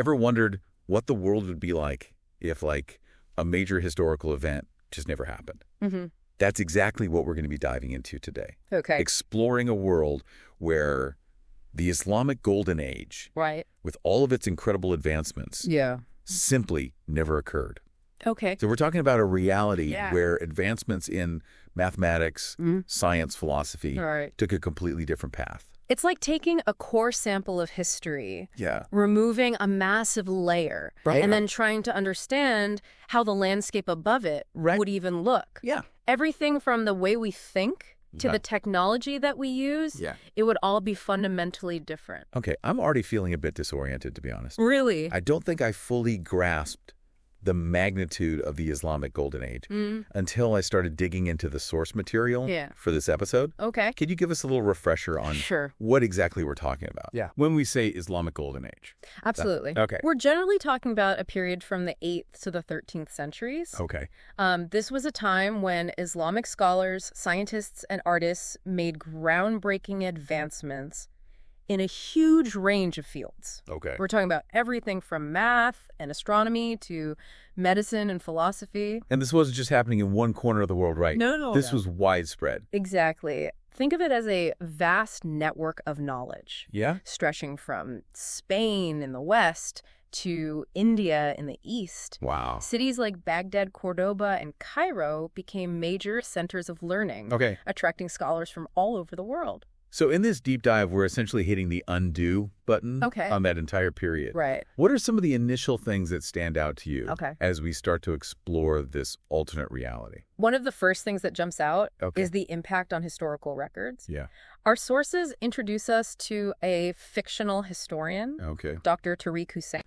Ever wondered what the world would be like if, like, a major historical event just never happened? Mm-hmm. That's exactly what we're going to be diving into today. Okay. Exploring a world where the Islamic Golden Age, Right. with all of its incredible advancements, Yeah. simply never occurred. Okay. So we're talking about a reality Yeah. where advancements in mathematics, science, philosophy Right. took a completely different path. It's like taking a core sample of history, Yeah. removing a massive layer, Right. and then trying to understand how the landscape above it Right. would even look. Yeah. Everything from the way we think to Yeah. the technology that we use, Yeah. it would all be fundamentally different. Okay, I'm already feeling a bit disoriented, to be honest. Really? I don't think I fully grasped the magnitude of the Islamic Golden Age until I started digging into the source material for this episode. Okay. Could you give us a little refresher on Sure. what exactly we're talking about? Yeah. When we say Islamic Golden Age. Absolutely. Okay. We're generally talking about a period from the 8th to the 13th centuries. Okay. This was a time when Islamic scholars, scientists, and artists made groundbreaking advancements in a huge range of fields. Okay. We're talking about everything from math and astronomy to medicine and philosophy. And this wasn't just happening in one corner of the world, right? No. This was widespread. Exactly. Think of it as a vast network of knowledge, Yeah? stretching from Spain in the west to India in the east. Wow. Cities like Baghdad, Cordoba, and Cairo became major centers of learning, Okay. attracting scholars from all over the world. So in this deep dive, we're essentially hitting the undo button on that entire period. Right. What are some of the initial things that stand out to you Okay. as we start to explore this alternate reality? One of the first things that jumps out Okay. is the impact on historical records. Yeah. Our sources introduce us to a fictional historian, Okay. Dr. Tariq Hussein,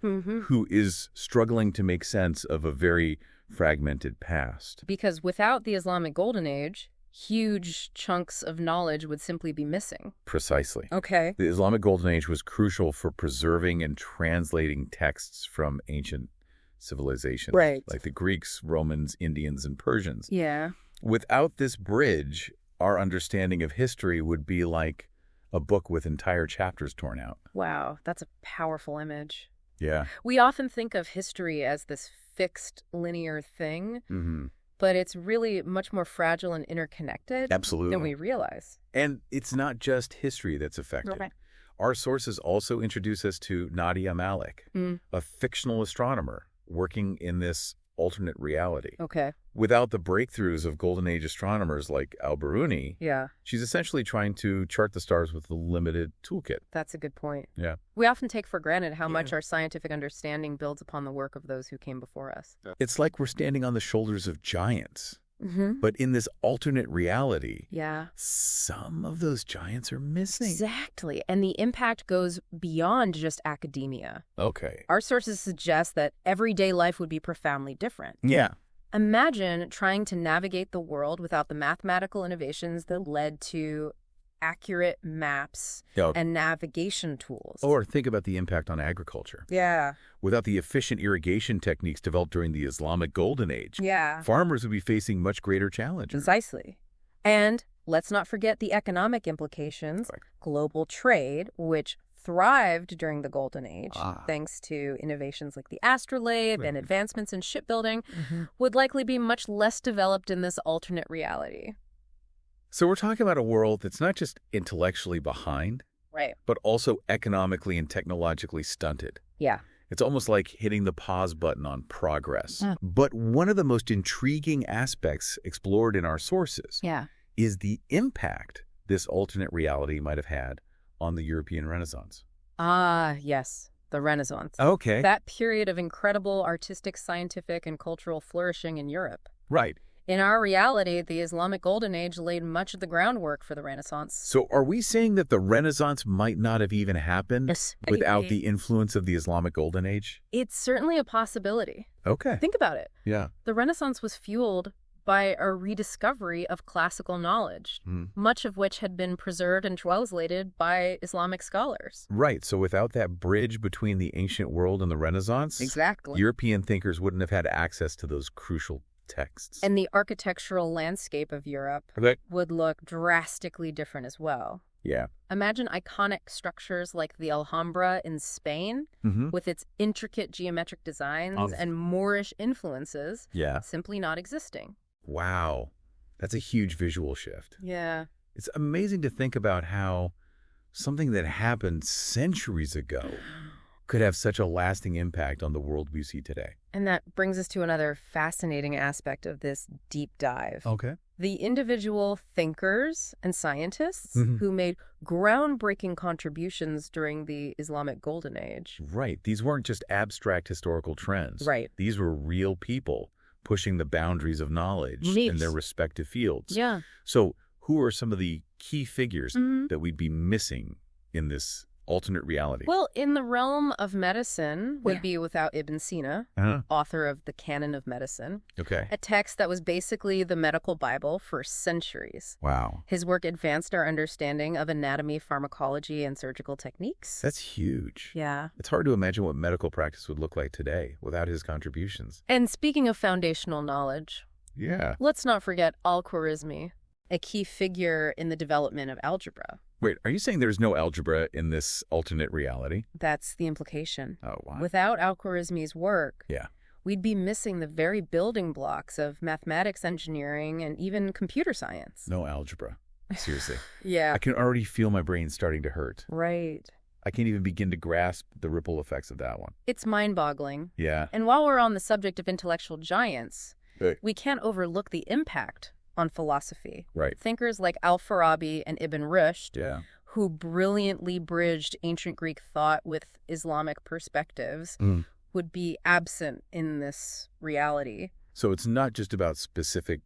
Who is struggling to make sense of a very fragmented past. because without the Islamic Golden Age, huge chunks of knowledge would simply be missing. Precisely. Okay. The Islamic Golden Age was crucial for preserving and translating texts from ancient civilizations. Right. Like the Greeks, Romans, Indians, and Persians. Yeah. Without this bridge, our understanding of history would be like a book with entire chapters torn out. Wow, that's a powerful image. Yeah. We often think of history as this fixed linear thing, Mm-hmm. but it's really much more fragile and interconnected Absolutely. than we realize. And it's not just history that's affected. Okay. Our sources also introduce us to Nadia Malik, a fictional astronomer working in this alternate reality. Okay. Without the breakthroughs of Golden Age astronomers like Al-Biruni, Yeah, she's essentially trying to chart the stars with a limited toolkit. that's a good point. Yeah. We often take for granted how much our scientific understanding builds upon the work of those who came before us. It's like we're standing on the shoulders of giants. But in this alternate reality, Yeah. some of those giants are missing. Exactly. And the impact goes beyond just academia. Okay. Our sources suggest that everyday life would be profoundly different. Yeah. Imagine trying to navigate the world without the mathematical innovations that led to accurate maps and navigation tools. Or think about the impact on agriculture. Yeah. Without the efficient irrigation techniques developed during the Islamic Golden Age, Yeah. farmers would be facing much greater challenges. Precisely. And let's not forget the economic implications. Right. Global trade, which thrived during the Golden Age, thanks to innovations like the astrolabe and advancements in shipbuilding, would likely be much less developed in this alternate reality. So we're talking about a world that's not just intellectually behind, Right. but also economically and technologically stunted. Yeah. It's almost like hitting the pause button on progress. But one of the most intriguing aspects explored in our sources Yeah. is the impact this alternate reality might have had on the European Renaissance. Ah, yes. The Renaissance. Okay. That period of incredible artistic, scientific, and cultural flourishing in Europe. Right. In our reality, the Islamic Golden Age laid much of the groundwork for the Renaissance. So are we saying that the Renaissance might not have even happened without the influence of the Islamic Golden Age? It's certainly a possibility. Okay. Think about it. Yeah. The Renaissance was fueled by a rediscovery of classical knowledge, much of which had been preserved and translated by Islamic scholars. Right. So without that bridge between the ancient world and the Renaissance, Exactly. European thinkers wouldn't have had access to those crucial texts. And the architectural landscape of Europe Okay. would look drastically different as well. Yeah. Imagine iconic structures like the Alhambra in Spain with its intricate geometric designs and Moorish influences simply not existing. Wow. That's a huge visual shift. Yeah. It's amazing to think about how something that happened centuries ago could have such a lasting impact on the world we see today. And that brings us to another fascinating aspect of this deep dive. Okay. The individual thinkers and scientists who made groundbreaking contributions during the Islamic Golden Age. Right. These weren't just abstract historical trends. Right. These were real people pushing the boundaries of knowledge in their respective fields. Yeah. So who are some of the key figures that we'd be missing in this alternate reality? Well, in the realm of medicine would be without Ibn Sina, author of the Canon of Medicine. Okay. A text that was basically the medical Bible for centuries. Wow. His work advanced our understanding of anatomy, pharmacology, and surgical techniques. That's huge. Yeah. It's hard to imagine what medical practice would look like today without his contributions. And speaking of foundational knowledge, let's not forget Al-Khwarizmi, a key figure in the development of algebra. Wait, are you saying there's no algebra in this alternate reality? That's the implication. Oh, wow. Without Al-Khwarizmi's work, we'd be missing the very building blocks of mathematics, engineering, and even computer science. No algebra. Seriously. Yeah. I can already feel my brain starting to hurt. Right. I can't even begin to grasp the ripple effects of that one. It's mind-boggling. Yeah. And while we're on the subject of intellectual giants, we can't overlook the impact on philosophy. Right. Thinkers like Al-Farabi and Ibn Rushd, who brilliantly bridged ancient Greek thought with Islamic perspectives, would be absent in this reality. So it's not just about specific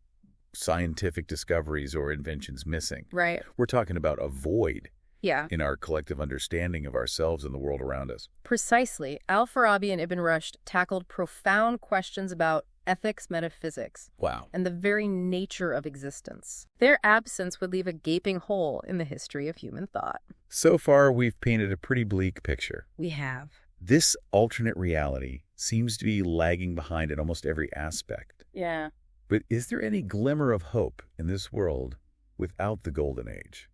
scientific discoveries or inventions missing. Right. We're talking about a void Yeah. in our collective understanding of ourselves and the world around us. Precisely. Al-Farabi and Ibn Rushd tackled profound questions about ethics, metaphysics, Wow. and the very nature of existence. Their absence would leave a gaping hole in the history of human thought. So far, we've painted a pretty bleak picture. We have. This alternate reality seems to be lagging behind in almost every aspect. Yeah. But is there any glimmer of hope in this world without the Golden Age?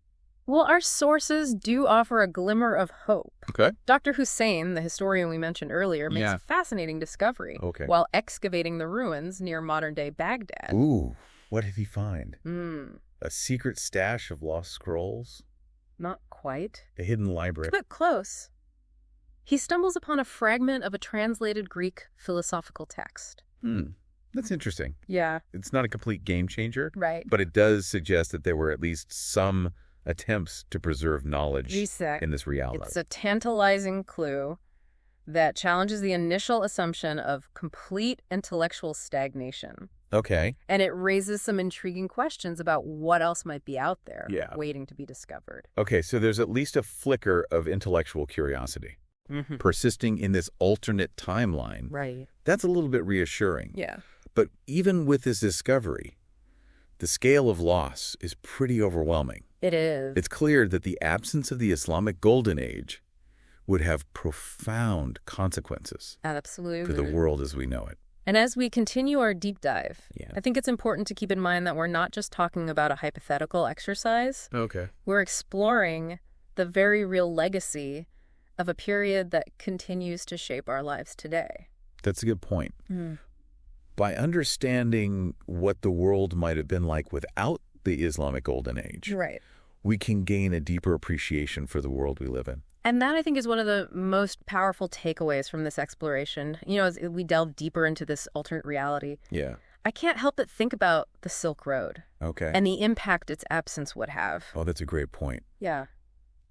Well, our sources do offer a glimmer of hope. Okay. Dr. Hussein, the historian we mentioned earlier, makes a fascinating discovery while excavating the ruins near modern-day Baghdad. Ooh, what did he find? A secret stash of lost scrolls? Not quite. A hidden library? But close. He stumbles upon a fragment of a translated Greek philosophical text. That's interesting. Yeah. It's not a complete game changer. Right. But it does suggest that there were at least some attempts to preserve knowledge in this reality. It's a tantalizing clue that challenges the initial assumption of complete intellectual stagnation. Okay. And it raises some intriguing questions about what else might be out there waiting to be discovered. Okay, so there's at least a flicker of intellectual curiosity persisting in this alternate timeline. Right. That's a little bit reassuring. Yeah. But even with this discovery, the scale of loss is pretty overwhelming. It is. It's clear that the absence of the Islamic Golden Age would have profound consequences Absolutely. for the world as we know it. And as we continue our deep dive, I think it's important to keep in mind that we're not just talking about a hypothetical exercise. Okay. We're exploring the very real legacy of a period that continues to shape our lives today. That's a good point. By understanding what the world might have been like without the Islamic Golden Age, we can gain a deeper appreciation for the world we live in. And that, I think, is one of the most powerful takeaways from this exploration. You know, as we delve deeper into this alternate reality, I can't help but think about the Silk Road and the impact its absence would have. Oh, that's a great point. Yeah.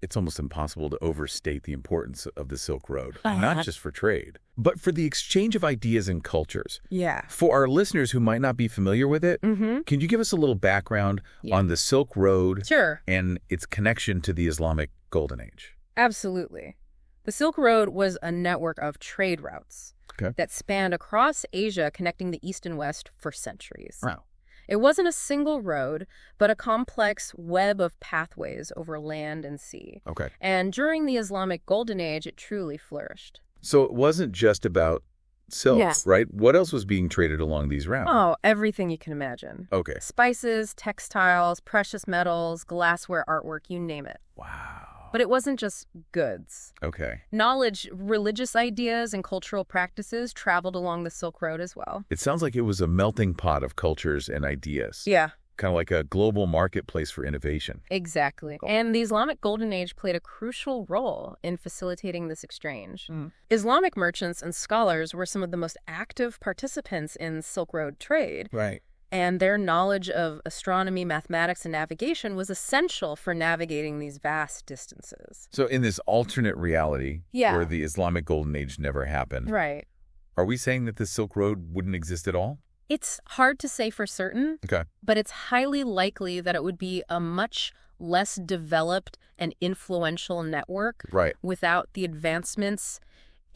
It's almost impossible to overstate the importance of the Silk Road, not just for trade, but for the exchange of ideas and cultures. Yeah. For our listeners who might not be familiar with it, can you give us a little background on the Silk Road and its connection to the Islamic Golden Age? Absolutely. The Silk Road was a network of trade routes that spanned across Asia, connecting the East and West for centuries. Wow. It wasn't a single road, but a complex web of pathways over land and sea. And during the Islamic Golden Age, it truly flourished. So it wasn't just about silks, right? What else was being traded along these routes? Oh, everything you can imagine. Okay. Spices, textiles, precious metals, glassware, artwork, you name it. Wow. But it wasn't just goods. Okay. Knowledge, religious ideas, and cultural practices traveled along the Silk Road as well. It sounds like it was a melting pot of cultures and ideas. Yeah. Kind of like a global marketplace for innovation. Exactly. And the Islamic Golden Age played a crucial role in facilitating this exchange. Islamic merchants and scholars were some of the most active participants in Silk Road trade. Right. And their knowledge of astronomy, mathematics, and navigation was essential for navigating these vast distances. So in this alternate reality Yeah. where the Islamic Golden Age never happened, Right. are we saying that the Silk Road wouldn't exist at all? It's hard to say for certain, Okay. but it's highly likely that it would be a much less developed and influential network Right. without the advancements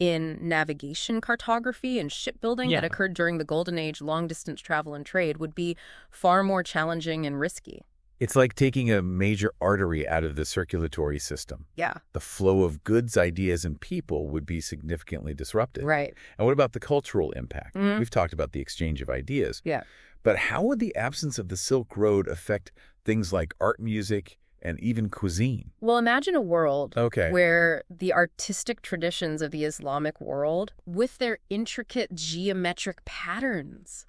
in navigation, cartography, and shipbuilding that occurred during the Golden Age. Long-distance travel and trade would be far more challenging and risky. It's like taking a major artery out of the circulatory system. Yeah. The flow of goods, ideas, and people would be significantly disrupted. Right. And what about the cultural impact? We've talked about the exchange of ideas. Yeah. But how would the absence of the Silk Road affect things like art, music, and even cuisine? Well, imagine a world Okay. where the artistic traditions of the Islamic world, with their intricate geometric patterns,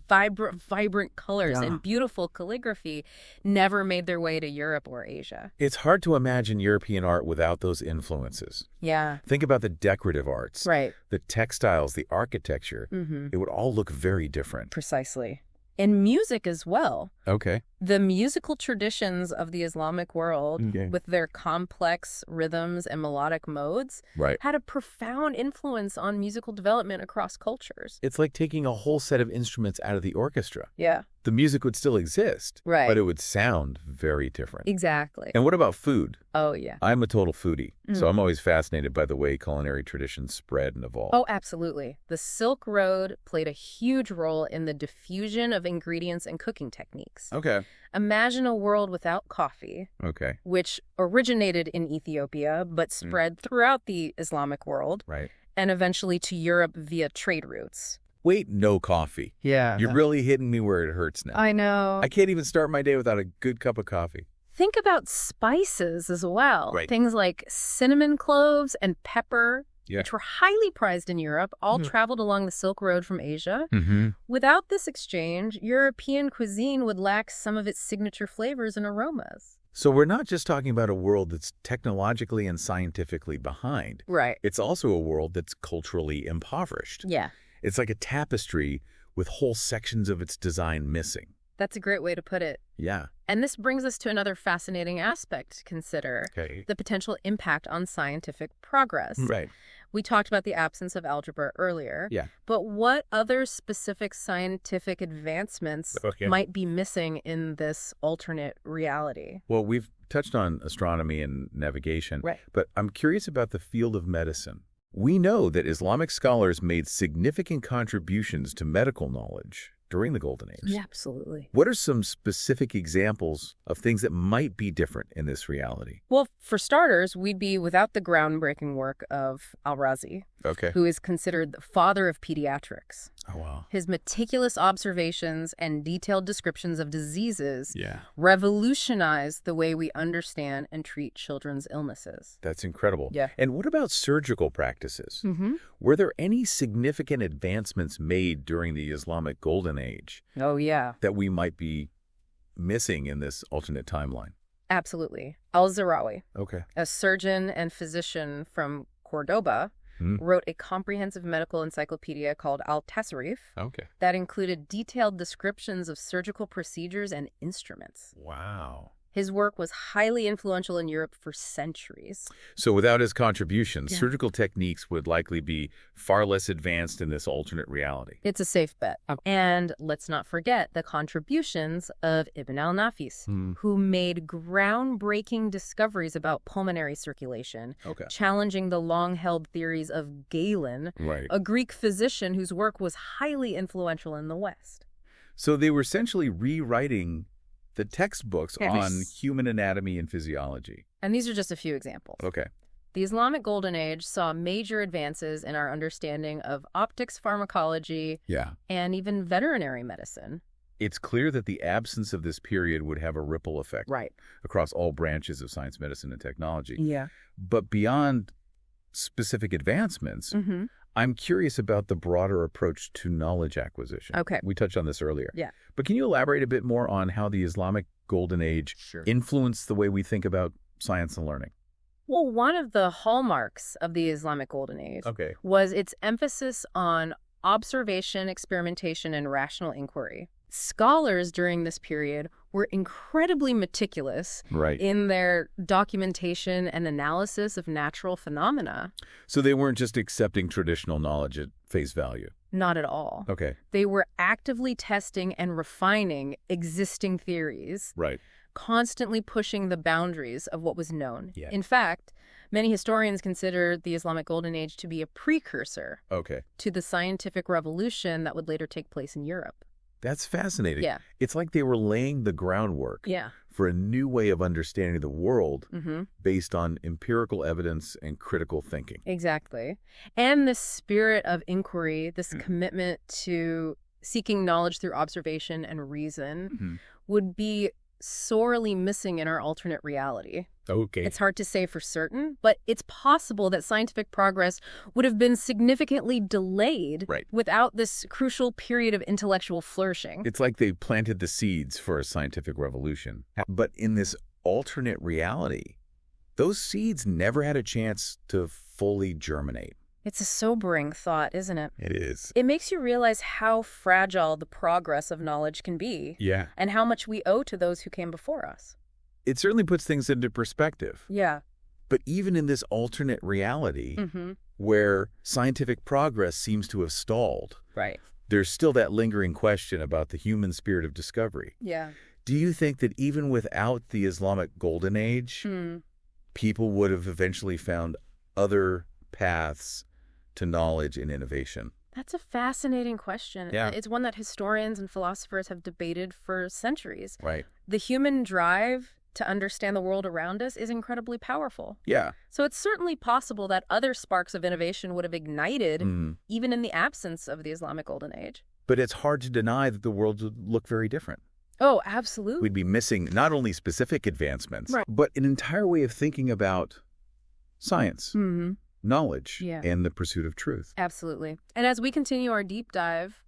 vibrant colors, and beautiful calligraphy, never made their way to Europe or Asia. It's hard to imagine European art without those influences. Yeah. Think about the decorative arts, Right. the textiles, the architecture. It would all look very different. Precisely. And music as well. Okay. The musical traditions of the Islamic world, with their complex rhythms and melodic modes, Right. had a profound influence on musical development across cultures. It's like taking a whole set of instruments out of the orchestra. Yeah. The music would still exist, Right. but it would sound very different. Exactly. And what about food? Oh, yeah. I'm a total foodie, so I'm always fascinated by the way culinary traditions spread and evolve. Oh, absolutely. The Silk Road played a huge role in the diffusion of ingredients and cooking techniques. Okay. Imagine a world without coffee, Okay. which originated in Ethiopia but spread throughout the Islamic world Right. and eventually to Europe via trade routes. Wait, no coffee. Yeah. You're really hitting me where it hurts now. I know. I can't even start my day without a good cup of coffee. Think about spices as well. Right. Things like cinnamon cloves and pepper, Yeah. which were highly prized in Europe, all traveled along the Silk Road from Asia. Mm-hmm. Without this exchange, European cuisine would lack some of its signature flavors and aromas. So we're not just talking about a world that's technologically and scientifically behind. Right. It's also a world that's culturally impoverished. Yeah. It's like a tapestry with whole sections of its design missing. That's a great way to put it. Yeah. And this brings us to another fascinating aspect to consider. Okay. The potential impact on scientific progress. Right. We talked about the absence of algebra earlier. Yeah. But what other specific scientific advancements might be missing in this alternate reality? Well, we've touched on astronomy and navigation. Right. But I'm curious about the field of medicine. We know that Islamic scholars made significant contributions to medical knowledge during the Golden Age. Yeah, absolutely. What are some specific examples of things that might be different in this reality? Well, for starters, we'd be without the groundbreaking work of Al-Razi, Okay. who is considered the father of pediatrics. Oh, wow. His meticulous observations and detailed descriptions of diseases Yeah. revolutionized the way we understand and treat children's illnesses. That's incredible. Yeah. And what about surgical practices? Mm-hmm. Were there any significant advancements made during the Islamic Golden Age Oh, yeah. that we might be missing in this alternate timeline? Absolutely. Al-Zarawi, Okay. a surgeon and physician from Cordoba, wrote a comprehensive medical encyclopedia called Al-Tasrif Okay. that included detailed descriptions of surgical procedures and instruments. Wow. His work was highly influential in Europe for centuries. So without his contributions, Yeah. surgical techniques would likely be far less advanced in this alternate reality. It's a safe bet. And let's not forget the contributions of Ibn al-Nafis, who made groundbreaking discoveries about pulmonary circulation, Okay. challenging the long-held theories of Galen, Right. a Greek physician whose work was highly influential in the West. So they were essentially rewriting the textbooks Yes. on human anatomy and physiology. And these are just a few examples. Okay. The Islamic Golden Age saw major advances in our understanding of optics, pharmacology, and even veterinary medicine. It's clear that the absence of this period would have a ripple effect across all branches of science, medicine, and technology. Yeah. But beyond specific advancements, I'm curious about the broader approach to knowledge acquisition. Okay. We touched on this earlier. Yeah. But can you elaborate a bit more on how the Islamic Golden Age influenced the way we think about science and learning? Well, one of the hallmarks of the Islamic Golden Age was its emphasis on observation, experimentation, and rational inquiry. Scholars during this period were incredibly meticulous in their documentation and analysis of natural phenomena. So they weren't just accepting traditional knowledge at face value? Not at all. Okay. They were actively testing and refining existing theories, constantly pushing the boundaries of what was known. Yeah. In fact, many historians consider the Islamic Golden Age to be a precursor to the scientific revolution that would later take place in Europe. That's fascinating. Yeah. It's like they were laying the groundwork for a new way of understanding the world based on empirical evidence and critical thinking. Exactly. And the spirit of inquiry, this commitment to seeking knowledge through observation and reason would be sorely missing in our alternate reality. Okay. It's hard to say for certain, but it's possible that scientific progress would have been significantly delayed without this crucial period of intellectual flourishing. It's like they planted the seeds for a scientific revolution. But in this alternate reality, those seeds never had a chance to fully germinate. It's a sobering thought, isn't it? It is. It makes you realize how fragile the progress of knowledge can be. Yeah. And how much we owe to those who came before us. It certainly puts things into perspective. Yeah. But even in this alternate reality, where scientific progress seems to have stalled, there's still that lingering question about the human spirit of discovery. Yeah. Do you think that even without the Islamic Golden Age, people would have eventually found other paths to knowledge and innovation? That's a fascinating question. Yeah. It's one that historians and philosophers have debated for centuries. Right. The human drive to understand the world around us is incredibly powerful. Yeah. So it's certainly possible that other sparks of innovation would have ignited even in the absence of the Islamic Golden Age. But it's hard to deny that the world would look very different. Oh, absolutely. We'd be missing not only specific advancements, but an entire way of thinking about science, knowledge, and the pursuit of truth. Absolutely. And as we continue our deep dive,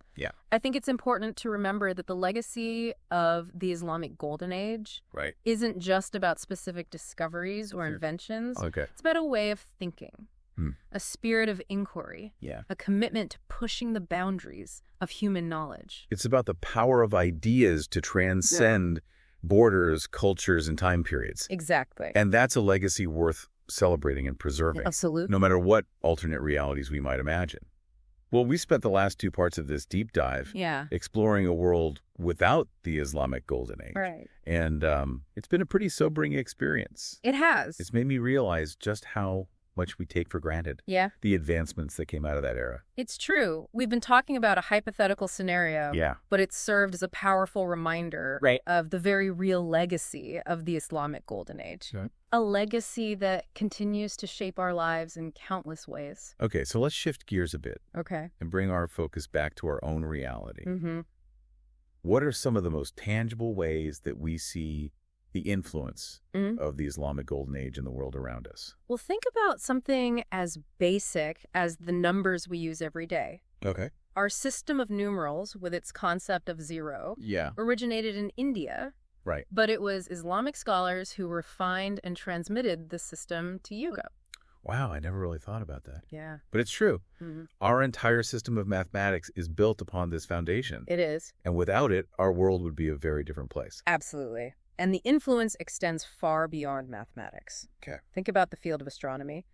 I think it's important to remember that the legacy of the Islamic Golden Age isn't just about specific discoveries or inventions. It's about a way of thinking, a spirit of inquiry, a commitment to pushing the boundaries of human knowledge. It's about the power of ideas to transcend borders, cultures, and time periods. Exactly. And that's a legacy worth celebrating and preserving. Absolutely. No matter what alternate realities we might imagine. Well, we spent the last two parts of this deep dive exploring a world without the Islamic Golden Age. Right. And it's been a pretty sobering experience. It has. It's made me realize just how much we take for granted. Yeah. The advancements that came out of that era. It's true. We've been talking about a hypothetical scenario, but it's served as a powerful reminder of the very real legacy of the Islamic Golden Age. A legacy that continues to shape our lives in countless ways. Okay, so let's shift gears a bit. Okay. And bring our focus back to our own reality. What are some of the most tangible ways that we see the influence of the Islamic Golden Age in the world around us? Well, think about something as basic as the numbers we use every day. Okay. Our system of numerals, with its concept of zero, originated in India. Right. But it was Islamic scholars who refined and transmitted the system to Europe. Wow, I never really thought about that. Yeah. But it's true. Our entire system of mathematics is built upon this foundation. It is. And without it, our world would be a very different place. Absolutely. And the influence extends far beyond mathematics. Okay. Think about the field of astronomy.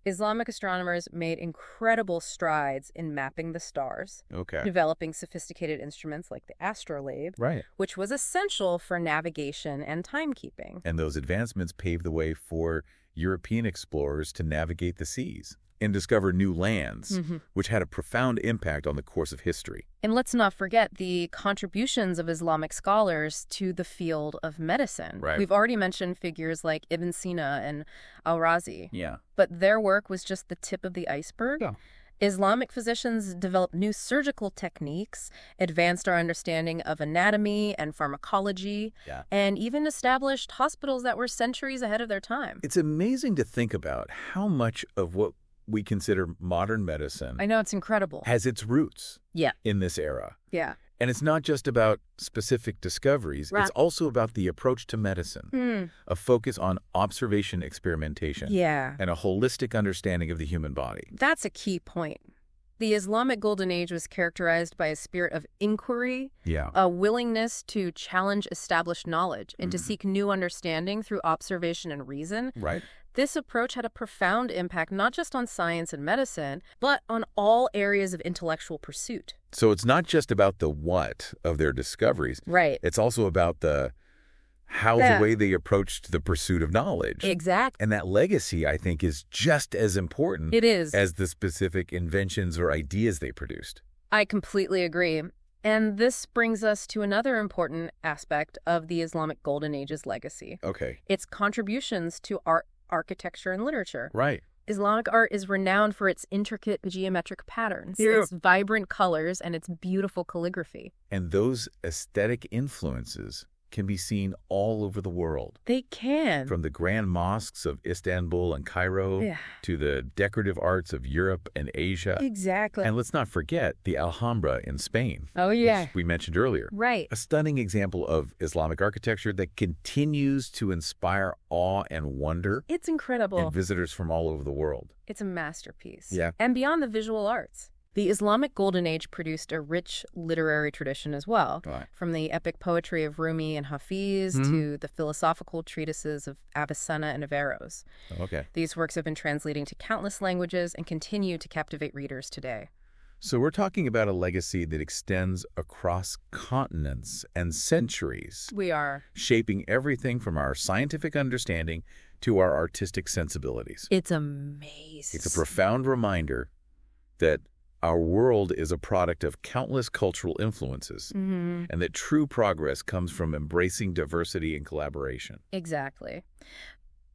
Islamic astronomers made incredible strides in mapping the stars, developing sophisticated instruments like the astrolabe, which was essential for navigation and timekeeping. And those advancements paved the way for European explorers to navigate the seas. and discover new lands, which had a profound impact on the course of history. And let's not forget the contributions of Islamic scholars to the field of medicine. Right. We've already mentioned figures like Ibn Sina and Al-Razi. Yeah. But their work was just the tip of the iceberg. Yeah. Islamic physicians developed new surgical techniques, advanced our understanding of anatomy and pharmacology, and even established hospitals that were centuries ahead of their time. It's amazing to think about how much of what we consider modern medicine, I know, it's incredible, has its roots in this era. Yeah. And it's not just about specific discoveries. Right. It's also about the approach to medicine, a focus on observation experimentation, and a holistic understanding of the human body. That's a key point. The Islamic Golden Age was characterized by a spirit of inquiry, a willingness to challenge established knowledge and to seek new understanding through observation and reason. Right. This approach had a profound impact not just on science and medicine, but on all areas of intellectual pursuit. So it's not just about the what of their discoveries. Right. It's also about the way they approached the pursuit of knowledge. Exactly. And that legacy, I think, is just as important as the specific inventions or ideas they produced. I completely agree. And this brings us to another important aspect of the Islamic Golden Age's legacy. Okay. Its contributions to art, architecture, and literature. Right. Islamic art is renowned for its intricate geometric patterns, its vibrant colors, and its beautiful calligraphy. And those aesthetic influences can be seen all over the world. They can. From the grand mosques of Istanbul and Cairo to the decorative arts of Europe and Asia. Exactly. And let's not forget the Alhambra in Spain. Oh, yeah. Which we mentioned earlier. Right. A stunning example of Islamic architecture that continues to inspire awe and wonder. It's incredible. In visitors from all over the world. It's a masterpiece. Yeah. And beyond the visual arts. The Islamic Golden Age produced a rich literary tradition as well, from the epic poetry of Rumi and Hafiz to the philosophical treatises of Avicenna and Averroes. Okay. These works have been translated into countless languages and continue to captivate readers today. So we're talking about a legacy that extends across continents and centuries. We are. Shaping everything from our scientific understanding to our artistic sensibilities. It's amazing. It's a profound reminder that our world is a product of countless cultural influences, and that true progress comes from embracing diversity and collaboration. Exactly.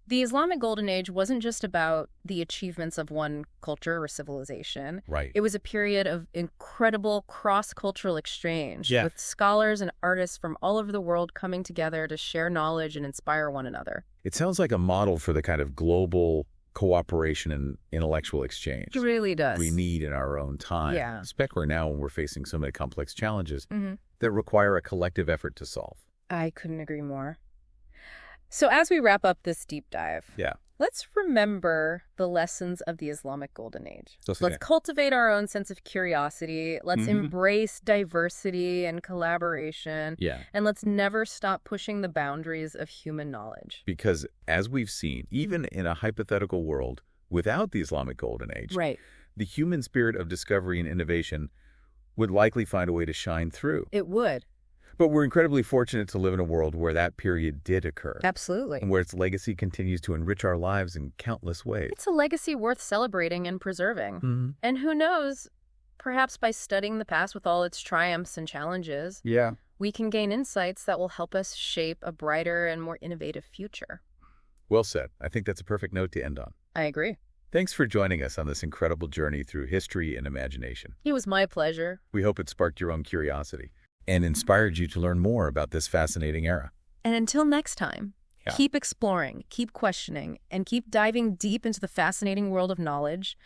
The Islamic Golden Age wasn't just about the achievements of one culture or civilization. Right. It was a period of incredible cross-cultural exchange, with scholars and artists from all over the world coming together to share knowledge and inspire one another. It sounds like a model for the kind of global cooperation and intellectual exchange. It really does. We need in our own time. Yeah. Especially now when we're facing so many complex challenges that require a collective effort to solve. I couldn't agree more. So as we wrap up this deep dive, let's remember the lessons of the Islamic Golden Age. Let's cultivate our own sense of curiosity. Let's embrace diversity and collaboration. And let's never stop pushing the boundaries of human knowledge. Because as we've seen, even in a hypothetical world without the Islamic Golden Age, the human spirit of discovery and innovation would likely find a way to shine through. It would. But we're incredibly fortunate to live in a world where that period did occur. Absolutely. And where its legacy continues to enrich our lives in countless ways. It's a legacy worth celebrating and preserving. And who knows, perhaps by studying the past with all its triumphs and challenges, we can gain insights that will help us shape a brighter and more innovative future. Well said. I think that's a perfect note to end on. I agree. Thanks for joining us on this incredible journey through history and imagination. It was my pleasure. We hope it sparked your own curiosity and inspired you to learn more about this fascinating era. And until next time, keep exploring, keep questioning, and keep diving deep into the fascinating world of knowledge.